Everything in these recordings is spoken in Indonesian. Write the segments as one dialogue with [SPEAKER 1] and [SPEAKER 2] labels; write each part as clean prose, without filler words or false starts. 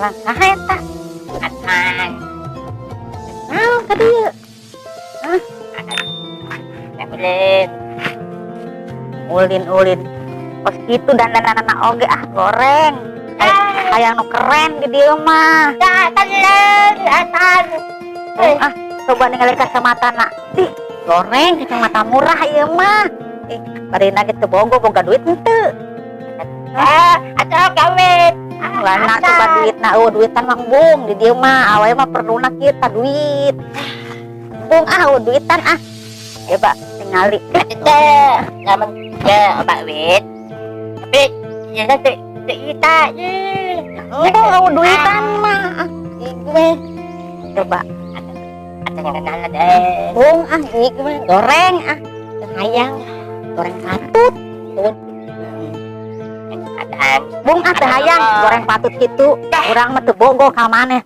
[SPEAKER 1] Alah, saha eta? Atan. Naon ka dieu? Hah? Ulin. Pas gitu dandanana oge goreng. Kayak nu keren di dieu mah. Atan. Coba ningali kacamatana. Goreng kacamata murah ieu mah. Bari nage teu boga duit henteu. Atuh gawet. Wana coba duitna, duitan mah bung di dieu mah awewe mah perduna kita duit. Bung duitan coba tingali. Lamun obat wit. Tapi ya teu ita. Duitan mah. Gue coba atanya kenal deh. Bung gue goreng hayang goreng patut. Bung teh hayang goreng patut kitu. Urang mah teu bogo ka maneh.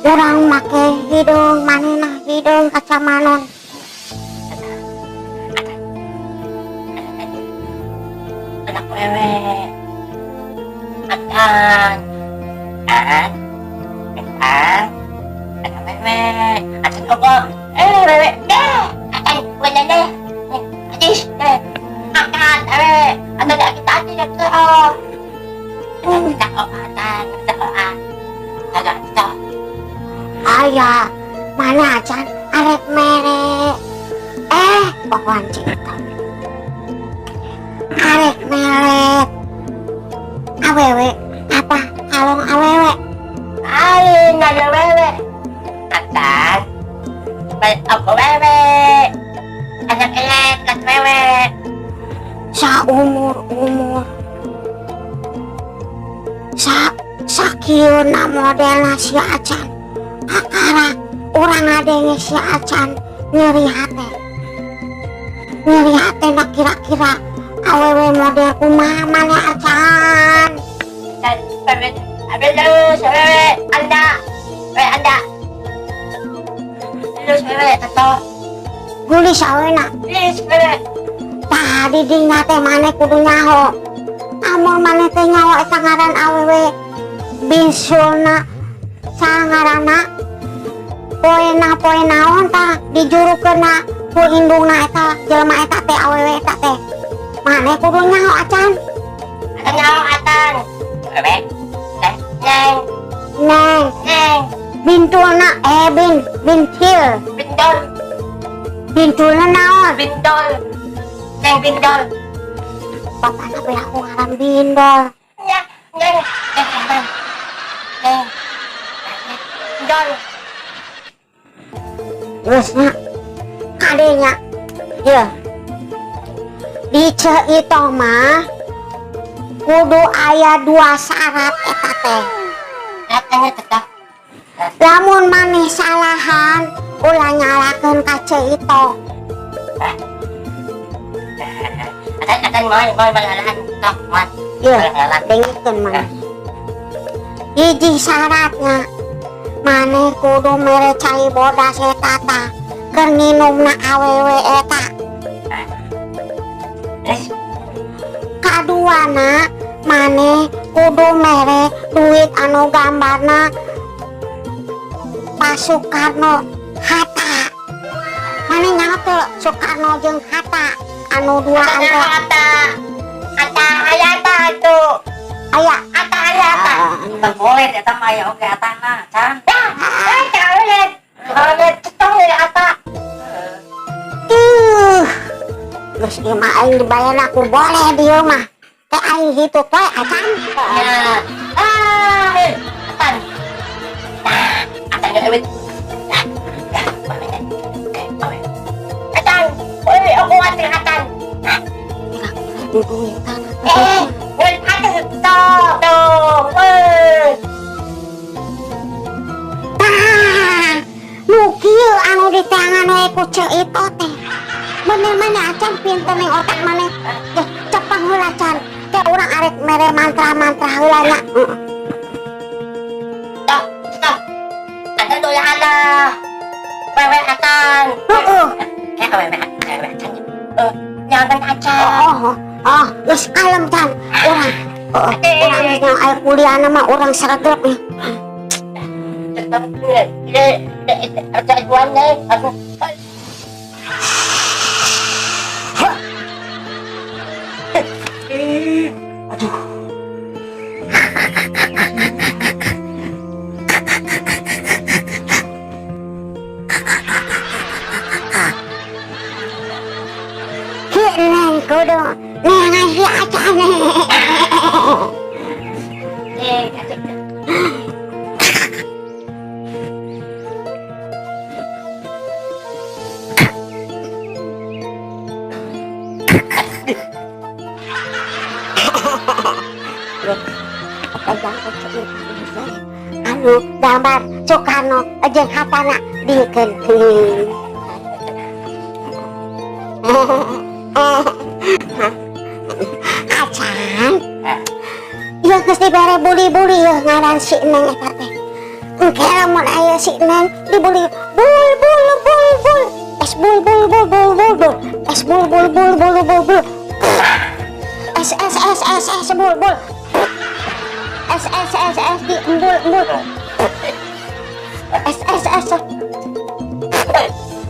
[SPEAKER 2] Orang make hidung manena hidung kacamanon.
[SPEAKER 1] Anak wewe. Atan. Anak wewe. Atan koko. Wewe. Atan punya deh. Ajis deh. Atan wewe. Atan kita aja deh. Kita atan. Agak kita.
[SPEAKER 2] Ayah, mana acan arek mere. Pokoknya cerita. Arek mere. Awewe, apa kalong awewe?
[SPEAKER 1] Nggak ada wewe. Atan. Baik aku wewe. Anak elek kas wewe.
[SPEAKER 2] Saumur. Sakiuna modelna si acan. Akara orang adanya si acan nyeri hati nak kira-kira awewe model kumaha mana acan.
[SPEAKER 1] Dan abelus wewe anda abelus wewe tato
[SPEAKER 2] gulis awena
[SPEAKER 1] please wewe
[SPEAKER 2] tadi dina teh maneh kudu nyaho amun maneh teh nyaho eta ngaran awewe binsulna sangarana poe naon tah dijurukeuna ku indungna eta jelema eta teh awewe eta teh maneh kudu nyaho acan.
[SPEAKER 1] nyaho atan wewe
[SPEAKER 2] neng bintulna bintulna naon
[SPEAKER 1] bindol neng bindol
[SPEAKER 2] bapakna beh aku ngaran bindol
[SPEAKER 1] ya neng bindol
[SPEAKER 2] terusnya kadenya ya di itu mah kudu aya 2 syarat eta teh
[SPEAKER 1] katanya tetap
[SPEAKER 2] lamun maneh salahan ulah nyalakeun kaca itu.
[SPEAKER 3] Akan mau malahan tok mat.
[SPEAKER 2] Ieu dengikeun maneh. Hiji syaratnya maneh kudu mere cai bodas eta tah keur nginumna awewe eta. Kaduana maneh kudu mere duit anu gambarna Pak Soekarno Hatta. Maneh nyaho teu Soekarno jeung Hatta anu duaan teh.
[SPEAKER 3] Hatta hayata itu.
[SPEAKER 2] Aya
[SPEAKER 3] Hatta hayata. Boleh eta mah ya oge atana, can. Boleh. Boleh tong Hatta.
[SPEAKER 2] Geus ieu mah aing dibayar aku boleh dieu mah. Teh aing hitu teh acan.
[SPEAKER 3] Ya. Atan. Atan ge duit. Atan, boleh aku ngasih atan.
[SPEAKER 2] Duit
[SPEAKER 3] Duit atan tuh.
[SPEAKER 2] tah nu kieu anu di tangan we ku ceuit teh. Bener-bener acan pinter ning otak maneh. Cepang heula can. Teh urang arek mere mantra-mantra heula nya.
[SPEAKER 3] Stop. Atan doyan wewe atan.
[SPEAKER 2] Heeh.
[SPEAKER 3] Kayak wewe atan. Jangan acan.
[SPEAKER 2] Oh, geus kalem can. Urang urang yang aya kuliahna mah urang sregep nih.
[SPEAKER 3] Ada jualnya aku.
[SPEAKER 2] Neng kudu neng ngasih acan. Anu gambar Soekarno jeung Hatta dikeun. Acan. Ieu geus dibere buli-buli yeuh ngaran si Neng eta teh. Engke lamun aya si Neng dibuli bul. Es bul. Es bul. Es bul. Es di embul. Es.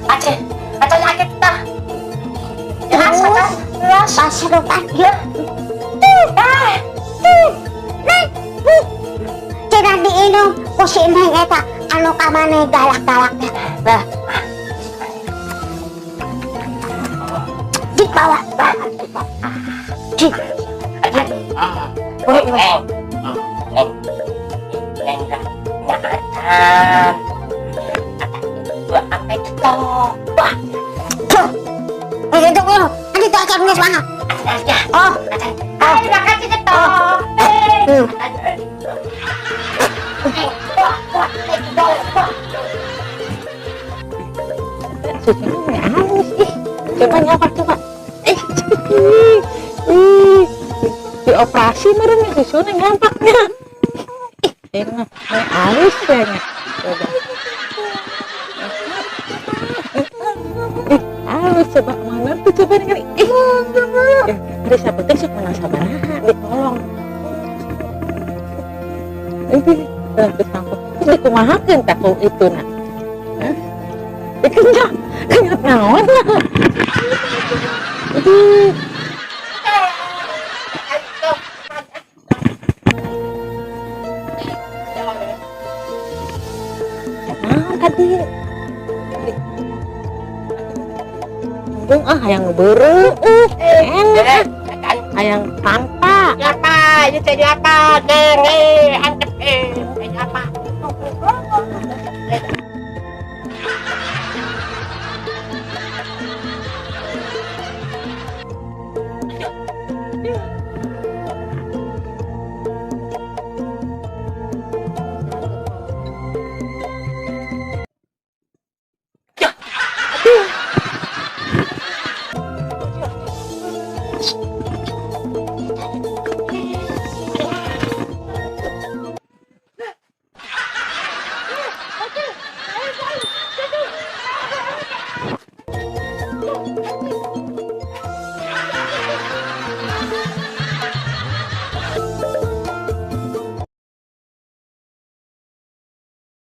[SPEAKER 3] Aceh sakit dah.
[SPEAKER 2] Pas depan yuk. Neng. Cenah diinum ku si Neng eta anu ka maneh galak-galak teh. Lah. Dibawa. Dik. Ini tuh acar nges banget. Oh,
[SPEAKER 3] Terima kasih ketok.
[SPEAKER 4] Coba nyapa coba. Dioperasi meren ya susunya ngampaknya. Enak, halus ya. Coba. Halus coba mana tuh coba nih. Ada siapa tuh sok mana sabaraha ditolong. Terus sangkut. Terus dikumahakeun tak itu nah. Kenyat naon lah. Naon tadi? Hayang ngebeureuh. Enak. Hayang panta.
[SPEAKER 3] Siapa? Itu siapa? Angkat